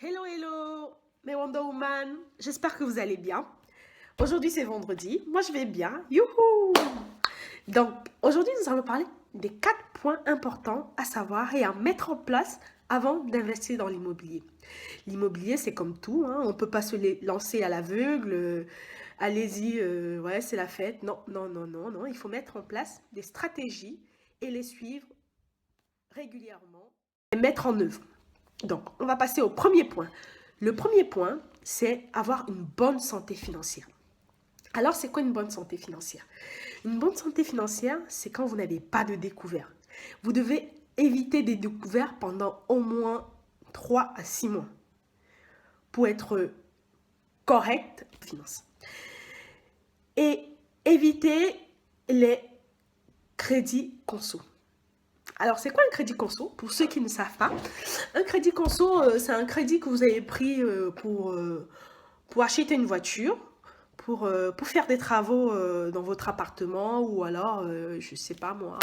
Hello, hello, mes Wonder Woman. J'espère que vous allez bien. Aujourd'hui, c'est vendredi. Moi, je vais bien. Youhou! Donc, aujourd'hui, nous allons parler des 4 points importants à savoir et à mettre en place avant d'investir dans l'immobilier. L'immobilier, c'est comme tout, hein. On ne peut pas se lancer à l'aveugle. Allez-y, ouais, c'est la fête. Non, non, non, non, non. Il faut mettre en place des stratégies et les suivre régulièrement et mettre en œuvre. Donc, on va passer au premier point. Le premier point, c'est avoir une bonne santé financière. Alors, c'est quoi une bonne santé financière? Une bonne santé financière, c'est quand vous n'avez pas de découvert. Vous devez éviter des découvertes pendant au moins 3 à 6 mois pour être correct en finance. Et éviter les crédits conso. Alors, c'est quoi un crédit conso? Pour ceux qui ne savent pas, un crédit conso, c'est un crédit que vous avez pris pour acheter une voiture, pour faire des travaux dans votre appartement ou alors, je ne sais pas moi,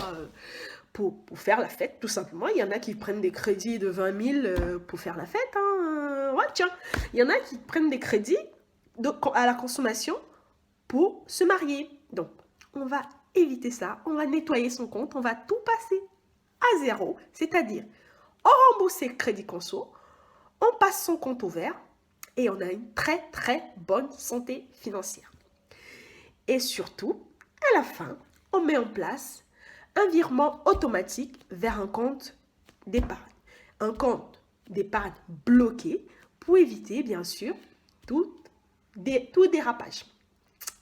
pour faire la fête, tout simplement. Il y en a qui prennent des crédits de 20 000 pour faire la fête. Hein. Ouais, tiens, il y en a qui prennent des crédits à la consommation pour se marier. Donc, on va éviter ça, on va nettoyer son compte, on va tout passer à zéro, c'est-à-dire on rembourse ses crédits conso, on passe son compte au vert et on a une très très bonne santé financière. Et surtout, à la fin, on met en place un virement automatique vers un compte d'épargne. Un compte d'épargne bloqué pour éviter bien sûr tout dérapage.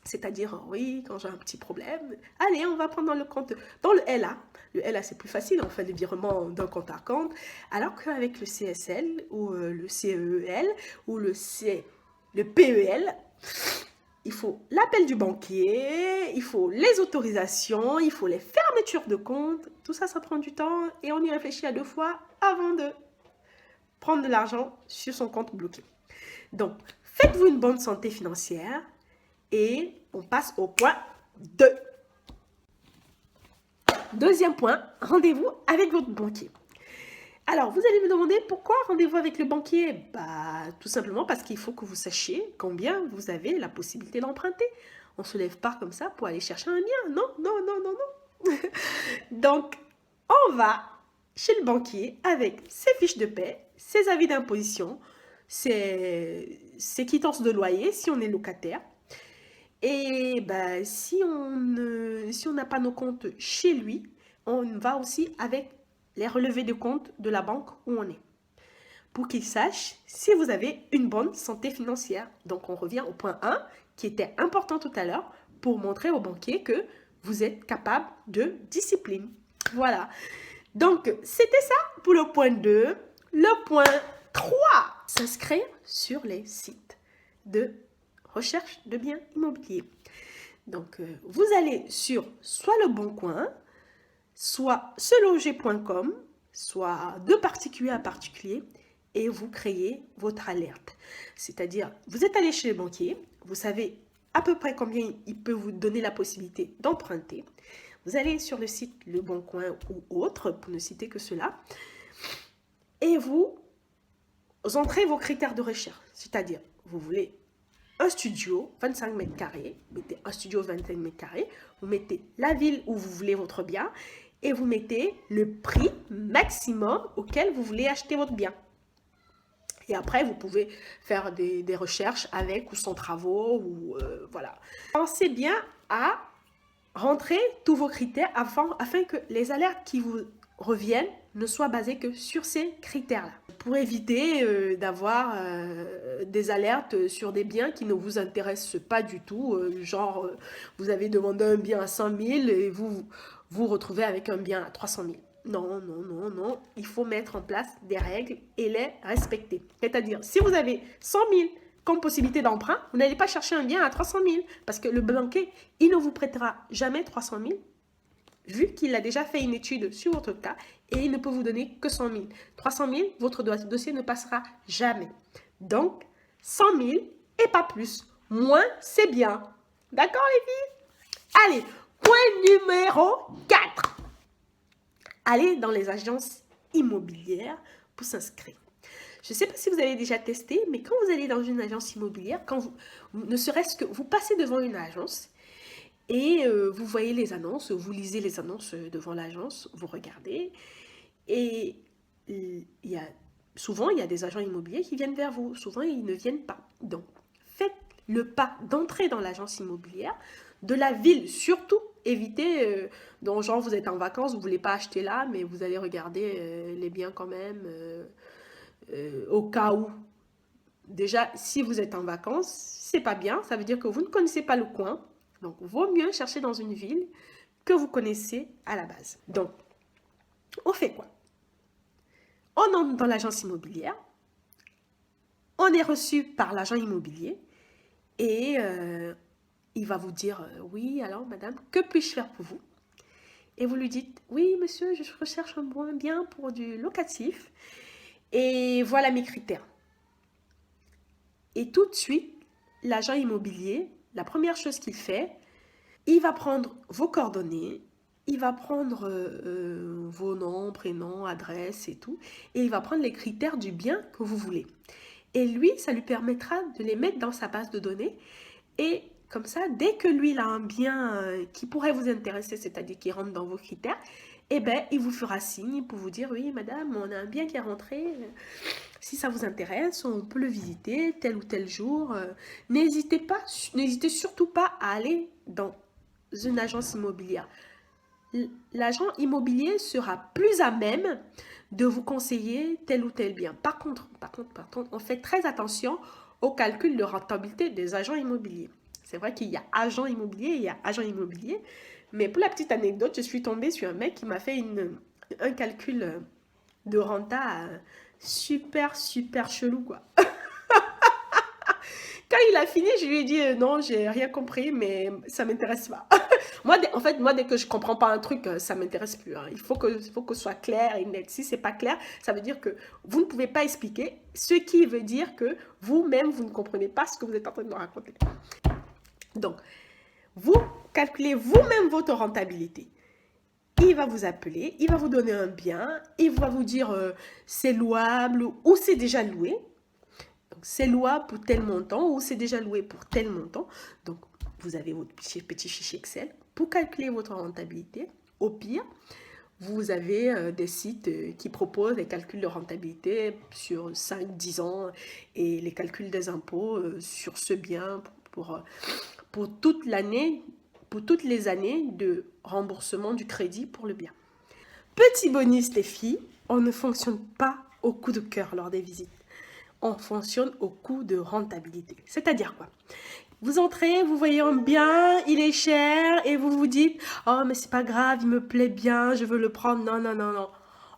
C'est-à-dire, oui, quand j'ai un petit problème, allez, on va prendre dans le compte, dans le LA. Le LA, c'est plus facile, on fait le virement d'un compte à compte. Alors qu'avec le CSL ou le CEL ou le PEL, il faut l'appel du banquier, il faut les autorisations, il faut les fermetures de compte. Tout ça, ça prend du temps et on y réfléchit à 2 fois avant de prendre de l'argent sur son compte bloqué. Donc, faites-vous une bonne santé financière. Et on passe au point 2. Deuxième point, rendez-vous avec votre banquier. Alors, vous allez me demander pourquoi rendez-vous avec le banquier? Tout simplement parce qu'il faut que vous sachiez combien vous avez la possibilité d'emprunter. On ne se lève pas comme ça pour aller chercher un bien. Non, non, non, non, non. Donc, on va chez le banquier avec ses fiches de paie, ses avis d'imposition, ses quittances de loyer si on est locataire. Et si on n'a pas nos comptes chez lui, on va aussi avec les relevés de compte de la banque où on est. Pour qu'il sache si vous avez une bonne santé financière. Donc, on revient au point 1 qui était important tout à l'heure pour montrer au banquier que vous êtes capable de discipline. Voilà. Donc, c'était ça pour le point 2. Le point 3, s'inscrire sur les sites de recherche de biens immobiliers. Donc, vous allez sur soit Le Bon Coin, soit seloger.com, soit de particulier à particulier, et vous créez votre alerte. C'est-à-dire, vous êtes allé chez le banquier, vous savez à peu près combien il peut vous donner la possibilité d'emprunter. Vous allez sur le site Le Bon Coin ou autre, pour ne citer que cela, et vous entrez vos critères de recherche. C'est-à-dire, vous voulez un studio, 25 mètres carrés, vous mettez un studio 25 mètres carrés, vous mettez la ville où vous voulez votre bien et vous mettez le prix maximum auquel vous voulez acheter votre bien. Et après, vous pouvez faire des recherches avec ou sans travaux, ou voilà. Pensez bien à rentrer tous vos critères afin que les alertes qui vous reviennent ne soient basées que sur ces critères-là. Pour éviter d'avoir des alertes sur des biens qui ne vous intéressent pas du tout, genre vous avez demandé un bien à 100 000 et vous vous retrouvez avec un bien à 300 000. Non, non, non, non. Il faut mettre en place des règles et les respecter. C'est-à-dire, si vous avez 100 000 comme possibilité d'emprunt, vous n'allez pas chercher un bien à 300 000 parce que le banquier, il ne vous prêtera jamais 300 000 vu qu'il a déjà fait une étude sur votre cas et il ne peut vous donner que 100 000. 300 000, votre dossier ne passera jamais. Donc, 100 000 et pas plus. Moins, c'est bien. D'accord les filles? Allez, point numéro 4. Allez dans les agences immobilières pour s'inscrire. Je ne sais pas si vous avez déjà testé, mais quand vous allez dans une agence immobilière, quand ne serait-ce que vous passez devant une agence et vous voyez les annonces, vous lisez les annonces devant l'agence, vous regardez et souvent il y a des agents immobiliers qui viennent vers vous, souvent ils ne viennent pas. Donc faites le pas d'entrer dans l'agence immobilière, de la ville surtout. Évitez, donc genre vous êtes en vacances, vous ne voulez pas acheter là, mais vous allez regarder les biens quand même, au cas où. Déjà, si vous êtes en vacances, c'est pas bien, ça veut dire que vous ne connaissez pas le coin. Donc, vaut mieux chercher dans une ville que vous connaissez à la base. Donc, on fait quoi? On entre dans l'agence immobilière, on est reçu par l'agent immobilier et il va vous dire « Oui, alors madame, que puis-je faire pour vous ?» Et vous lui dites « Oui, monsieur, je recherche un bien pour du locatif et voilà mes critères. » Et tout de suite, l'agent immobilier, la première chose qu'il fait, il va prendre vos coordonnées, il va prendre vos noms, prénoms, adresses et tout, et il va prendre les critères du bien que vous voulez. Et lui, ça lui permettra de les mettre dans sa base de données, et comme ça, dès que lui, il a un bien qui pourrait vous intéresser, c'est-à-dire qui rentre dans vos critères, eh bien, il vous fera signe pour vous dire « Oui, madame, on a un bien qui est rentré. Si ça vous intéresse, on peut le visiter tel ou tel jour. » N'hésitez surtout pas à aller dans une agence immobilière. L'agent immobilier sera plus à même de vous conseiller tel ou tel bien. Par contre, on fait très attention au calcul de rentabilité des agents immobiliers. C'est vrai qu'il y a agent immobilier et il y a agent immobilier. Mais pour la petite anecdote, je suis tombée sur un mec qui m'a fait un calcul de renta super chelou, quoi. Quand il a fini, je lui ai dit non, j'ai rien compris, mais ça m'intéresse pas. Moi, dès que je comprends pas un truc, ça m'intéresse plus. Hein. Il faut que ce soit clair et net. Si c'est pas clair, ça veut dire que vous ne pouvez pas expliquer, ce qui veut dire que vous-même, vous ne comprenez pas ce que vous êtes en train de me raconter. Donc, vous calculez vous-même votre rentabilité. Il va vous appeler, il va vous donner un bien, il va vous dire c'est louable ou c'est déjà loué. C'est louable pour tel montant ou c'est déjà loué pour tel montant. Donc, vous avez votre petit fichier Excel pour calculer votre rentabilité. Au pire, vous avez des sites qui proposent des calculs de rentabilité sur 5-10 ans et les calculs des impôts sur ce bien pour toute l'année, pour toutes les années de remboursement du crédit pour le bien. Petit bonus les filles, on ne fonctionne pas au coup de cœur lors des visites. On fonctionne au coût de rentabilité. C'est-à-dire quoi? Vous entrez, vous voyez un bien, il est cher et vous vous dites « Oh, mais c'est pas grave, il me plaît bien, je veux le prendre. » Non, non, non, non.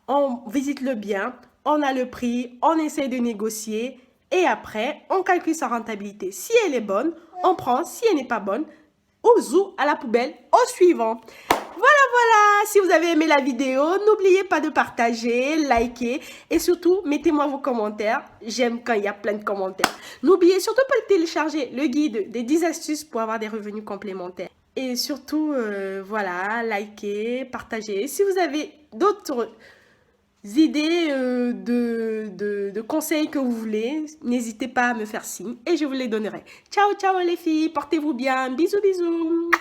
On visite le bien, on a le prix, on essaie de négocier et après, on calcule sa rentabilité. Si elle est bonne, on prend. Si elle n'est pas bonne, au zoo, à la poubelle, au suivant. Voilà, si vous avez aimé la vidéo, n'oubliez pas de partager, liker et surtout, mettez-moi vos commentaires. J'aime quand il y a plein de commentaires. N'oubliez surtout pas de télécharger le guide des 10 astuces pour avoir des revenus complémentaires. Et surtout, voilà, likez, partagez. Si vous avez d'autres idées de conseils que vous voulez, n'hésitez pas à me faire signe et je vous les donnerai. Ciao, ciao les filles, portez-vous bien. Bisous, bisous.